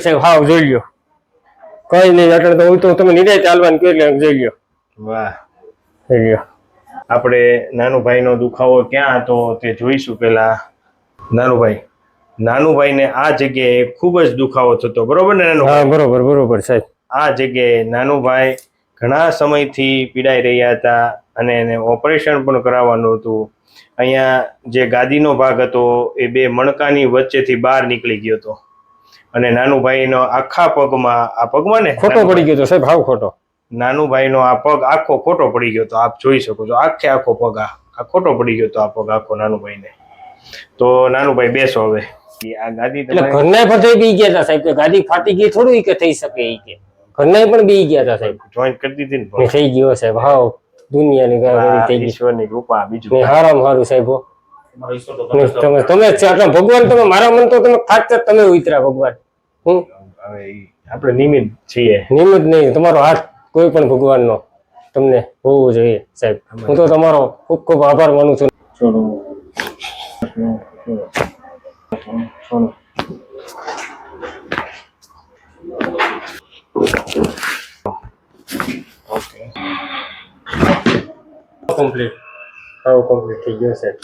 સાહેબ હાવ જોઈ લ્યો, કઈ નહીં એટલે તો હું તો તમે નિરાય ચાલવાનું કહો એટલે જોઈ લ્યો. વાહ. જોઈ લ્યો. આપણે નાનુભાઈનો દુખાવો ક્યાં હતો તે જોઈશું. પેલા નાનુભાઈને આ જગ્યાએ ખૂબ જ દુખાવો થતો, બરોબર ને હા બરોબર બરોબર સાહેબ. આ જગ્યાએ નાનુભાઈ ઘણા સમયથી પીડાઈ રહ્યા હતા અને એને ઓપરેશન પણ કરાવવાનું હતું. અહીંયા જે ગાદીનો ભાગ હતો એ બે મણકાની વચ્ચેથી બહાર નીકળી ગયો હતો અને નાનુભાઈનો આખા પગમાં, આ પગમાં ને ખોટો પડી ગયો હતો સાહેબ, હાવ ખોટો. નાનુભાઈનો આ પગ આખો ખોટો પડી ગયો હતો, આપ જોઈ શકો છો. આખો પગ આ ખોટો પડી ગયો હતો, આ પગ આખો નાનુભાઈને. તો નાનુભાઈ બેસો હવે. આ ગાદી એટલે ઘરના બધા બી ગયા હતા સાહેબ, કે ગાદી ફાટી ગઈ થોડું કે થઈ શકે એ કે ઘરના પણ બી ગયા હતા સાહેબ. જોઈન્ટ કરી દીધી ને, થઈ ગયો સાહેબ, હાવ દુનિયાની ગાડી થઈ ગઈ. ઈશ્વરની કૃપા. બીજું હારામ હારું સાહેબ. તમે ભગવાન, તમે મારા મન તો તમે ખાત તમે ઉતરા ભગવાન. હું હવે આપણે નિમિત્ત છીએ. નિમિત્ત નહીં, તમારો હાથ કોઈ પણ ભગવાનનો તમને હોવું જોઈએ સાહેબ. હું તો તમારો ખૂબ ખૂબ આભાર માનું છું. કમ્પ્લીટ થઈ ગયો સાહેબ.